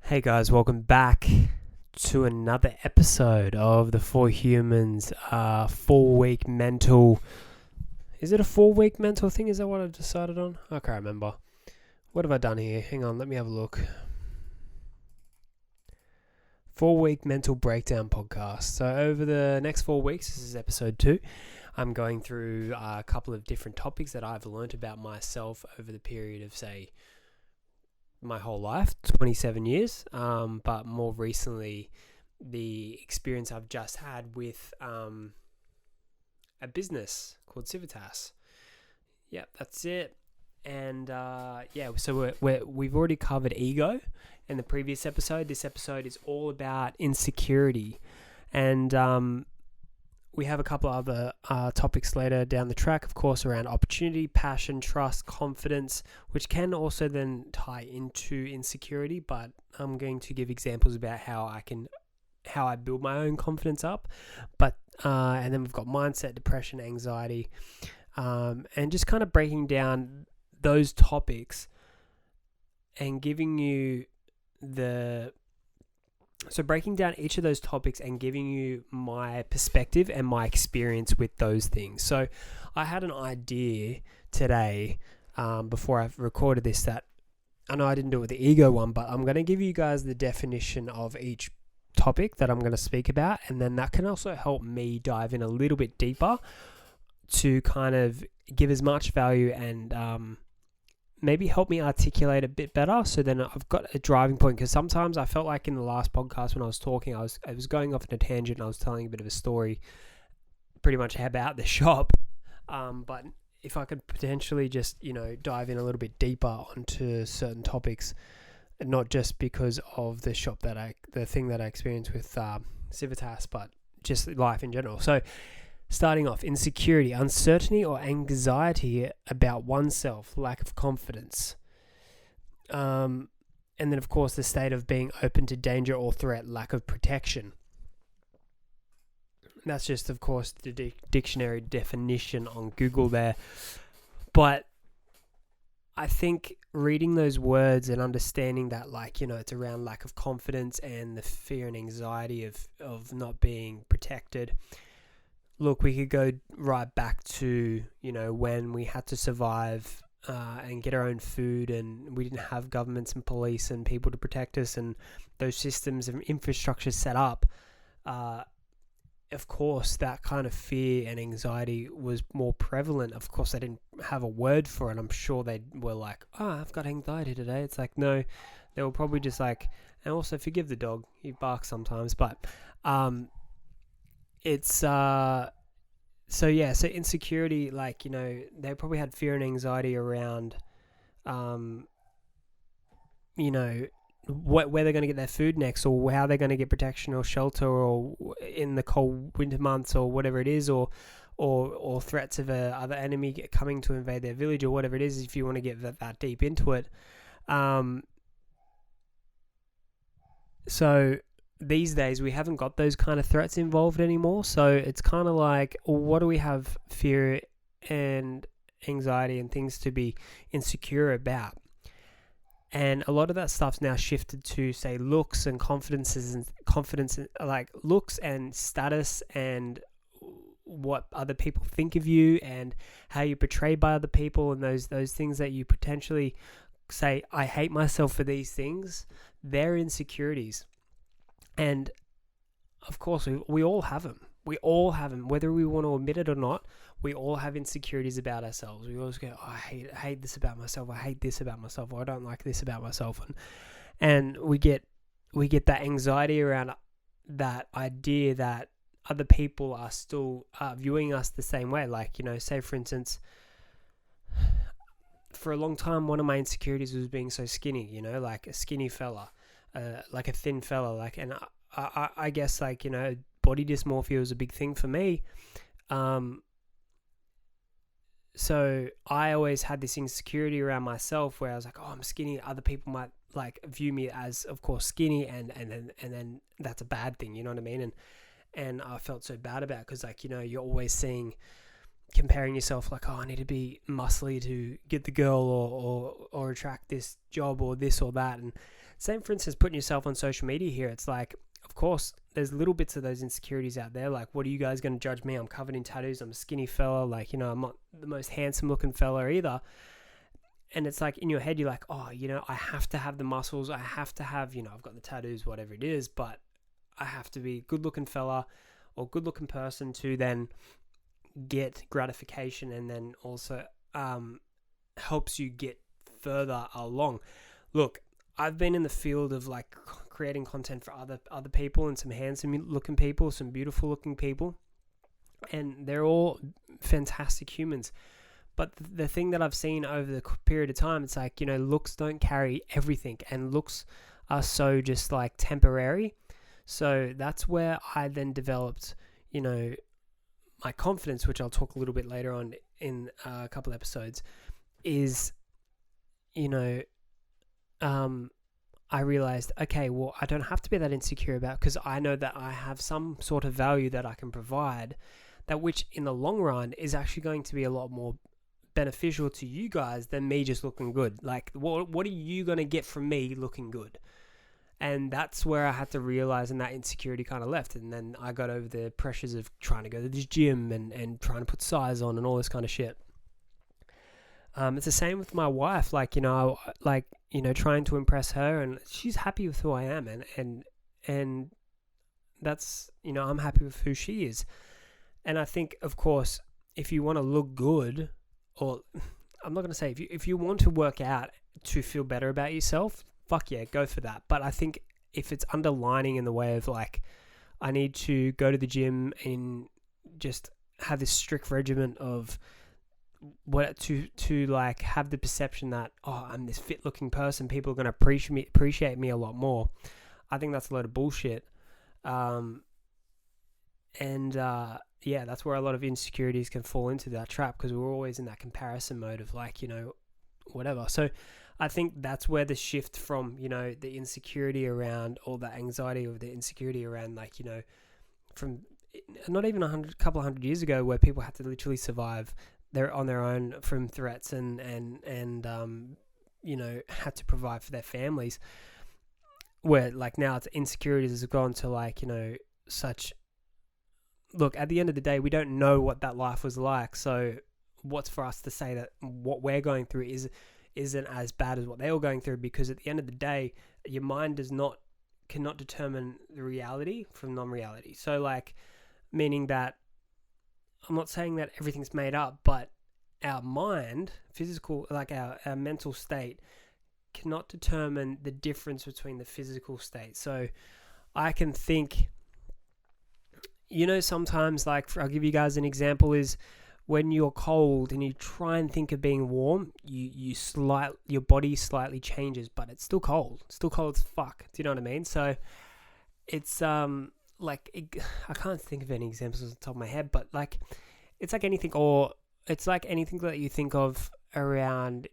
Hey guys, welcome back to another episode of the For Humans 4-week mental. Is it a 4-week mental thing? Is that what I've decided on? I can't remember. What have I done here? Hang on, let me have a look. 4-week mental breakdown podcast. So over the next 4 weeks, this is episode 2. I'm going through a couple of different topics that I've learned about myself over the period of, say, my whole life, 27 years, but more recently the experience I've just had with a business called Civitas. Yep, that's it. And so we've already covered ego in the previous episode. This episode is all about insecurity, and we have a couple of other topics later down the track, of course, around opportunity, passion, trust, confidence, which can also then tie into insecurity. But I'm going to give examples about how I build my own confidence up. But and then we've got mindset, depression, anxiety, and just kind of breaking down those topics and giving you breaking down each of those topics and giving you my perspective and my experience with those things. So I had an idea today before I've recorded this that I know I didn't do it with the ego one, but I'm going to give you guys the definition of each topic that I'm going to speak about, and then that can also help me dive in a little bit deeper to kind of give as much value and maybe help me articulate a bit better, so then I've got a driving point. Because sometimes I felt like in the last podcast when I was talking, I was going off in a tangent and I was telling a bit of a story pretty much about the shop, but if I could potentially just dive in a little bit deeper onto certain topics, not just because of the shop the thing that I experienced with Civitas, but just life in general. So starting off, insecurity, uncertainty or anxiety about oneself, lack of confidence. And then, of course, the state of being open to danger or threat, lack of protection. That's just, of course, the dictionary definition on Google there. But I think reading those words and understanding that, it's around lack of confidence and the fear and anxiety of not being protected. Look, we could go right back to, when we had to survive and get our own food, and we didn't have governments and police and people to protect us, and those systems and infrastructure set up. Of course, that kind of fear and anxiety was more prevalent. Of course, they didn't have a word for it. I'm sure they were like, I've got anxiety today. It's like, no, they were probably just like, and also forgive the dog. He barks sometimes, but it's so insecurity, they probably had fear and anxiety around where they're going to get their food next, or how they're going to get protection or shelter, or in the cold winter months, or whatever it is, or threats of other enemy coming to invade their village, or whatever it is, if you want to get that deep into it. So these days we haven't got those kind of threats involved anymore, so it's kind of like, what do we have fear and anxiety and things to be insecure about? And a lot of that stuff's now shifted to, say, looks and confidence, like looks and status and what other people think of you and how you're portrayed by other people, and those things that you potentially say, I hate myself for these things. They're insecurities. And of course, we all have them. We all have them, whether we want to admit it or not. We all have insecurities about ourselves. We always go, I hate this about myself. I hate this about myself. Or I don't like this about myself. And we get that anxiety around that idea that other people are still viewing us the same way. Say for instance, for a long time, one of my insecurities was being so skinny. Like a skinny fella. Like a thin fella, and I guess body dysmorphia was a big thing for me. So I always had this insecurity around myself where I was like, I'm skinny. Other people might view me as, of course, skinny, and then that's a bad thing. You know what I mean? And I felt so bad about it because you're always seeing comparing yourself like, oh, I need to be muscly to get the girl or attract this job or this or that. And same, for instance, putting yourself on social media here. It's like, of course, there's little bits of those insecurities out there. Like, what are you guys going to judge me? I'm covered in tattoos. I'm a skinny fella. Like, I'm not the most handsome looking fella either. And it's like in your head, you're like, oh, I have to have the muscles. I have to have, I've got the tattoos, whatever it is, but I have to be a good looking fella or good looking person to then get gratification, and then also helps you get further along. Look, I've been in the field of like creating content for other people, and some handsome looking people, some beautiful looking people, and they're all fantastic humans. But the thing that I've seen over the period of time, it's like, looks don't carry everything, and looks are so just like temporary. So that's where I then developed, my confidence, which I'll talk a little bit later on in a couple episodes, is, I realized, okay, well, I don't have to be that insecure about, because I know that I have some sort of value that I can provide, that which in the long run is actually going to be a lot more beneficial to you guys than me just looking good. Like, what are you going to get from me looking good? And that's where I had to realize, and that insecurity kind of left. And then I got over the pressures of trying to go to this gym and trying to put size on and all this kind of shit. It's the same with my wife, trying to impress her, and she's happy with who I am. And that's, I'm happy with who she is. And I think, of course, if you want to look good, or I'm not going to say, if you want to work out to feel better about yourself, fuck yeah, go for that. But I think if it's underlining in the way of like, I need to go to the gym and just have this strict regimen of what to like have the perception that, oh, I'm this fit looking person, people are going to appreciate me a lot more. I think that's a load of bullshit. Yeah, that's where a lot of insecurities can fall into that trap, because we're always in that comparison mode of like, whatever. So I think that's where the shift from, the insecurity around, or the anxiety or the insecurity around, like, from not even a couple of hundred years ago, where people had to literally survive on their own from threats and had to provide for their families, where like now it's insecurities has gone to like, such. Look, at the end of the day, we don't know what that life was like. So what's for us to say that what we're going through isn't as bad as what they were going through? Because at the end of the day, your mind cannot determine the reality from non-reality. So like, meaning that I'm not saying that everything's made up, but our mind, physical, like our mental state, cannot determine the difference between the physical state. So I can think, sometimes, like, I'll give you guys an example, is when you're cold and you try and think of being warm, your body slightly changes, but it's still cold as fuck. Do you know what I mean? So it's I can't think of any examples off the top of my head, but like, it's like anything, or it's like anything that you think of around,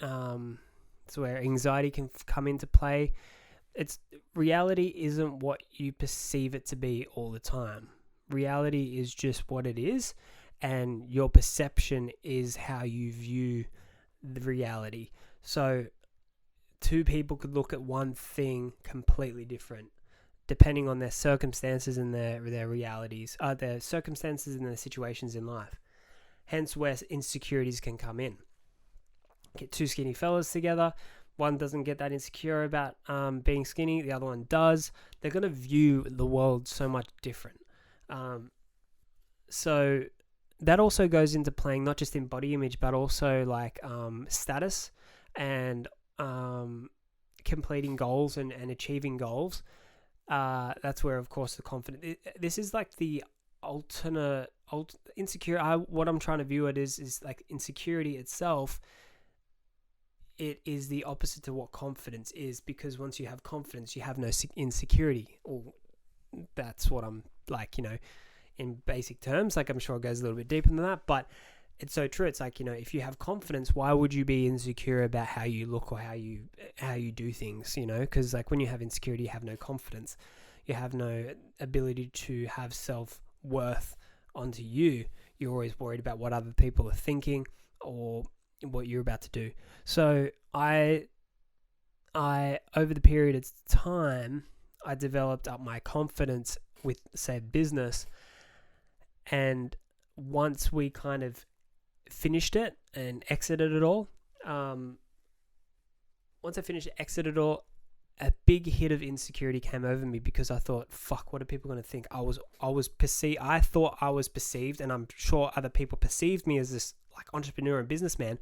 it's where anxiety can come into play. Reality isn't what you perceive it to be all the time. Reality is just what it is, and your perception is how you view the reality. So two people could look at one thing completely different depending on their circumstances and their realities, their circumstances and their situations in life. Hence where insecurities can come in. Get two skinny fellas together, one doesn't get that insecure about being skinny, the other one does. They're going to view the world so much different. So that also goes into playing not just in body image, but also like status and completing goals and achieving goals. That's where, of course, the confidence. This is like the insecure. What I'm trying to view it is like insecurity itself. It is the opposite to what confidence is, because once you have confidence, you have no insecurity. Or that's what I'm like, in basic terms. Like, I'm sure it goes a little bit deeper than that, but it's so true. It's like, if you have confidence, why would you be insecure about how you look or how you do things, because like when you have insecurity, you have no confidence. You have no ability to have self-worth onto you. You're always worried about what other people are thinking or what you're about to do. So I over the period of time, I developed up my confidence with said business. And once we kind of finished it and exited it all, a big hit of insecurity came over me, because I thought, fuck, what are people going to think? I thought I was perceived, and I'm sure other people perceived me as this like entrepreneur and businessman,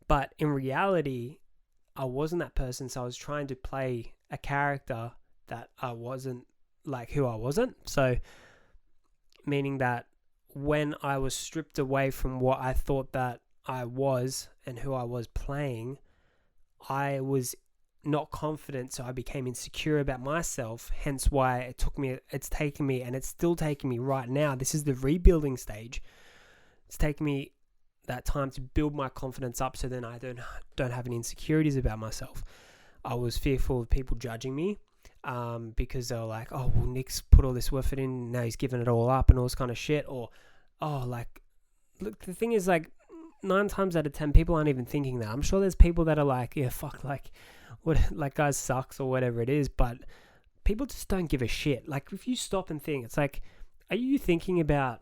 but in reality, I wasn't that person. So I was trying to play a character that I wasn't, like who I wasn't. So meaning that when I was stripped away from what I thought that I was and who I was playing, I was not confident, so I became insecure about myself. Hence why it's taken me, and it's still taking me right now. This is the rebuilding stage. It's taken me that time to build my confidence up, so then I don't have any insecurities about myself. I was fearful of people judging me, because they were like, oh, well, Nick's put all this effort in, now he's giving it all up and all this kind of shit. Or, oh, like, look, the thing is, like, 9 times out of 10, people aren't even thinking that. I'm sure there's people that are like, yeah, fuck, like, what, like, guys sucks or whatever it is, but people just don't give a shit. Like, if you stop and think, it's like, are you thinking about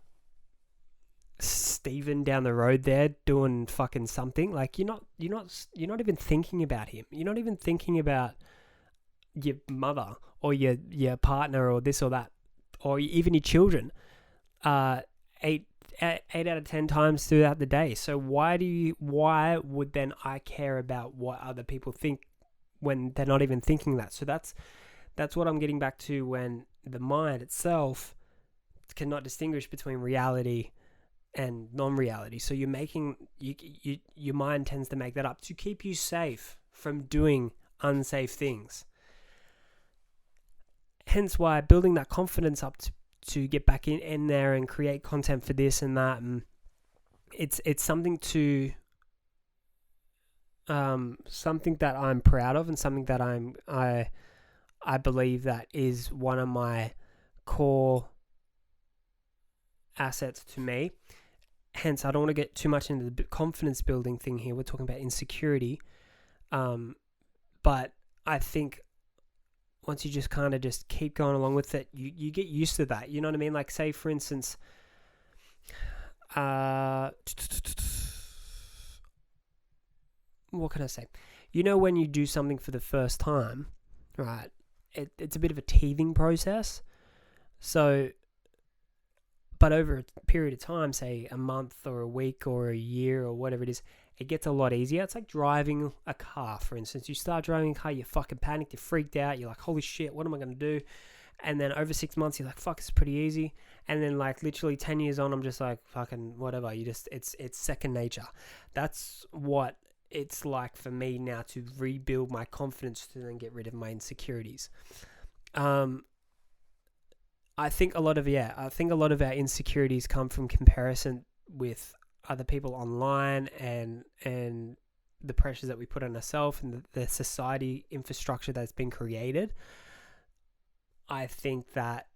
Steven down the road there doing fucking something? Like, you're not even thinking about him. You're not even thinking about your mother or your partner or this or that, or even your children, 8 out of 10 times throughout the day. So why would then I care about what other people think when they're not even thinking that? So that's what I'm getting back to, when the mind itself cannot distinguish between reality and non-reality. So you're making your mind tends to make that up to keep you safe from doing unsafe things. Hence why building that confidence up to get back in there and create content for this and that, and it's something to something that I'm proud of, and something that I believe that is one of my core assets to me. Hence, I don't want to get too much into the confidence building thing here. We're talking about insecurity, but I think once you just kind of just keep going along with it, you get used to that. You know what I mean? Like, say, for instance, what can I say? You know, when you do something for the first time, right, it's a bit of a teething process. So, but over a period of time, say a month or a week or a year or whatever it is, it gets a lot easier. It's like driving a car, for instance. You start driving a car, you're fucking panicked, you're freaked out, you're like, holy shit, what am I going to do? And then over 6 months, you're like, fuck, it's pretty easy. And then like literally 10 years on, I'm just like, fucking whatever. It's second nature. That's what it's like for me now to rebuild my confidence to then get rid of my insecurities. I think a lot of our insecurities come from comparison with other people online, and the pressures that we put on ourselves, and the society infrastructure that's been created. I think that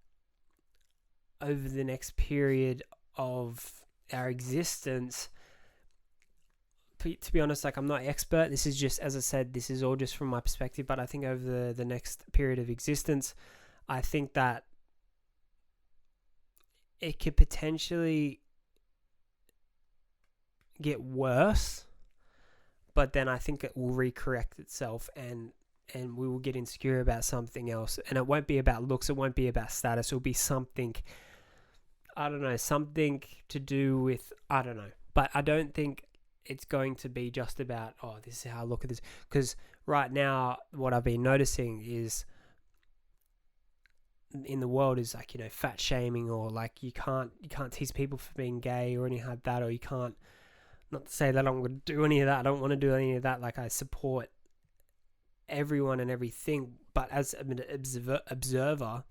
over the next period of our existence, to be honest, like, I'm not an expert. This is just, as I said, this is all just from my perspective, but I think over the next period of existence, I think that it could potentially get worse, but then I think it will recorrect itself, and we will get insecure about something else, and it won't be about looks, it won't be about status, it'll be something, I don't know, something to do with, I don't know, but I don't think it's going to be just about, oh, this is how I look at this, because right now what I've been noticing is in the world is like, you know, fat shaming, or like you can't tease people for being gay or anything like that, or you can't, not to say that I'm going to do any of that, I don't want to do any of that, like I support everyone and everything, but as an observer,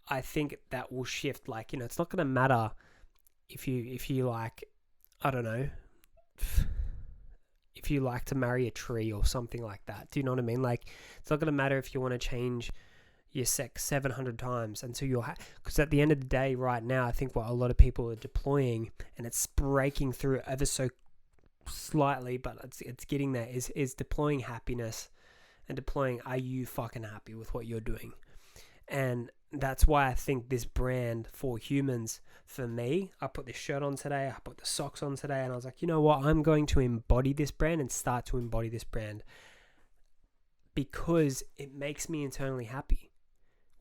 I think that will shift. Like, you know, it's not going to matter if you like, I don't know, if you like to marry a tree or something like that. Do you know what I mean? Like, it's not going to matter if you want to change your sex 700 times until you're because at the end of the day right now, I think what a lot of people are deploying, and it's breaking through ever so slightly, but it's getting there, is deploying happiness and deploying, are you fucking happy with what you're doing? And that's why I think this brand for humans, for me, I put this shirt on today, I put the socks on today, and I was like, you know what, I'm going to embody this brand and start to embody this brand because it makes me internally happy.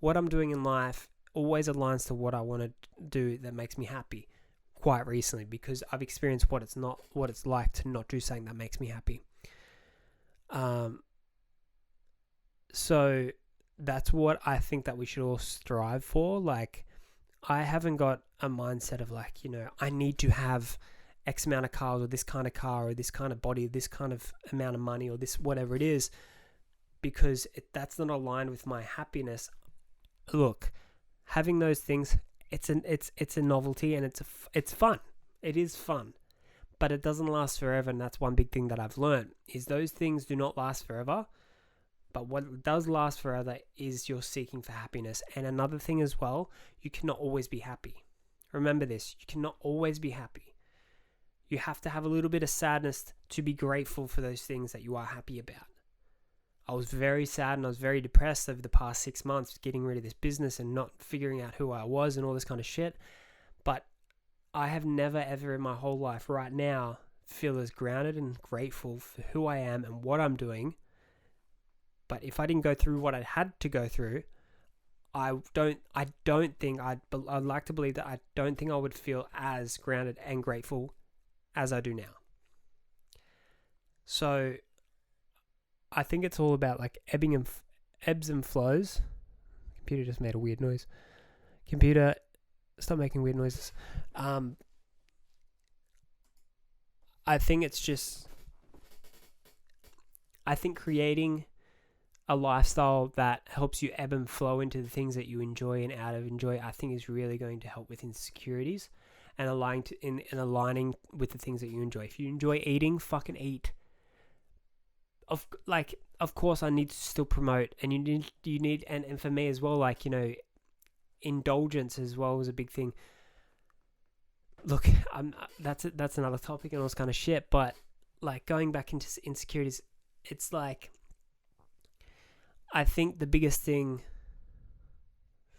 What I'm doing in life always aligns to what I want to do that makes me happy. Quite recently, because I've experienced what it's like to not do something that makes me happy. So that's what I think that we should all strive for. Like, I haven't got a mindset of like, you know, I need to have X amount of cars or this kind of car or this kind of body, this kind of amount of money or this whatever it is, because that's not aligned with my happiness. Look, having those things, it's a novelty and it's fun. It is fun, but it doesn't last forever. And that's one big thing that I've learned is those things do not last forever. But what does last forever is you're seeking for happiness. And another thing as well, you cannot always be happy. Remember this, you cannot always be happy. You have to have a little bit of sadness to be grateful for those things that you are happy about. I was very sad and I was very depressed over the past 6 months getting rid of this business and not figuring out who I was and all this kind of shit. But I have never ever in my whole life right now feel as grounded and grateful for who I am and what I'm doing. But if I didn't go through what I had to go through, I'd like to believe that I don't think I would feel as grounded and grateful as I do now. So I think it's all about like ebbs and flows. Computer just made a weird noise. Computer, stop making weird noises. I think creating a lifestyle that helps you ebb and flow into the things that you enjoy and out of enjoy, I think is really going to help with insecurities and aligning with the things that you enjoy. If you enjoy eating, fucking eat. Of course I need to still promote, and you need and for me as well, like, you know, indulgence as well is a big thing. Look, that's another topic and all this kind of shit, but like going back into insecurities, it's like, I think the biggest thing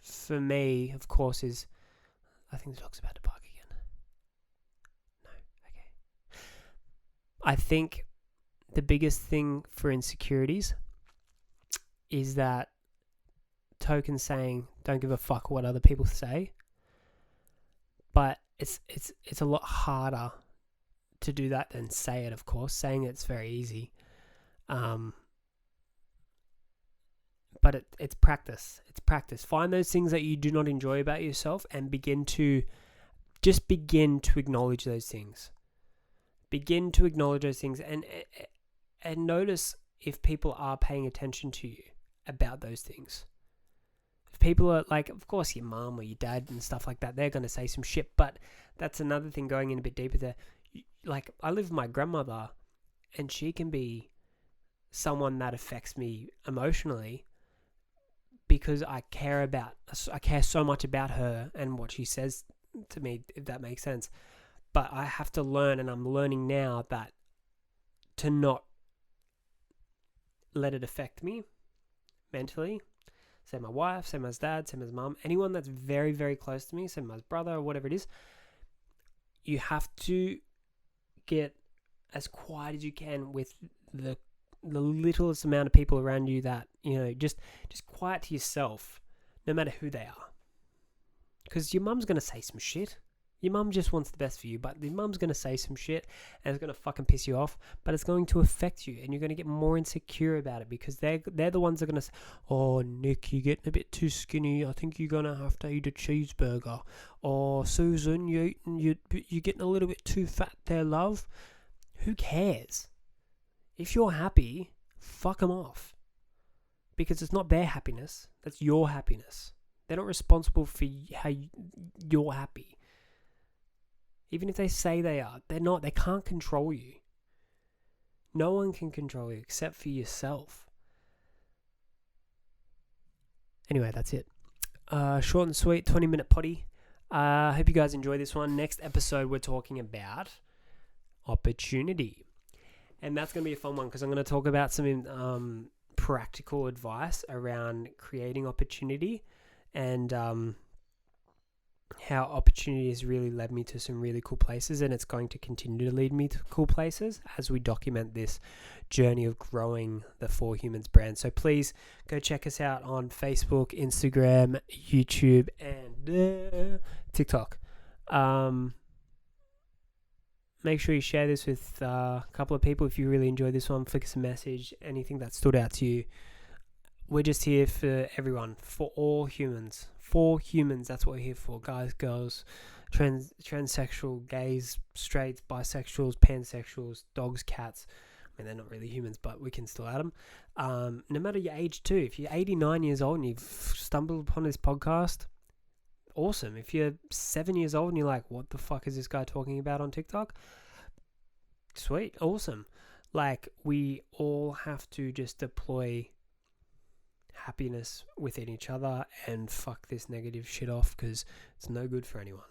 for me, of course, is, I think the dog's about to bark again. No, okay. I think the biggest thing for insecurities is that token saying, don't give a fuck what other people say. But it's a lot harder to do that than say it, of course. Saying it's very easy. But it's practice. It's practice. Find those things that you do not enjoy about yourself and begin to acknowledge those things. Begin to acknowledge those things and notice if people are paying attention to you about those things. If people are like, of course, your mom or your dad and stuff like that, they're going to say some shit, but that's another thing going in a bit deeper there. Like, I live with my grandmother, and she can be someone that affects me emotionally because I care so much about her and what she says to me, if that makes sense. But I have to learn, and I'm learning now, that to not let it affect me mentally. Say my wife, say my dad, say my mum, anyone that's very, very close to me, say my brother or whatever it is, you have to get as quiet as you can with the littlest amount of people around you that, you know, just quiet to yourself, no matter who they are. Because your mum's going to say some shit. Your mum just wants the best for you, but your mum's going to say some shit and it's going to fucking piss you off, but it's going to affect you and you're going to get more insecure about it because they're the ones that are going to say, oh, Nick, you're getting a bit too skinny. I think you're going to have to eat a cheeseburger. Or Susan, you're getting a little bit too fat there, love. Who cares? If you're happy, fuck them off. Because it's not their happiness. That's your happiness. They're not responsible for how you're happy. Even if they say they are, they're not. They can't control you. No one can control you except for yourself. Anyway, that's it. Short and sweet, 20-minute potty. I hope you guys enjoy this one. Next episode, we're talking about opportunity. And that's going to be a fun one because I'm going to talk about some practical advice around creating opportunity and how opportunity has really led me to some really cool places, and it's going to continue to lead me to cool places as we document this journey of growing the For Humans brand. So please go check us out on Facebook, Instagram, YouTube, and TikTok. Make sure you share this with a couple of people if you really enjoyed this one. Flick us a message, anything that stood out to you. We're just here for everyone, for all humans. For humans, that's what we're here for. Guys, girls, transsexual, gays, straights, bisexuals, pansexuals, dogs, cats. I mean, they're not really humans, but we can still add them. No matter your age too. If you're 89 years old and you've stumbled upon this podcast, awesome. If you're 7 years old and you're like, what the fuck is this guy talking about on TikTok? Sweet, awesome. Like, we all have to just deploy happiness within each other and fuck this negative shit off because it's no good for anyone.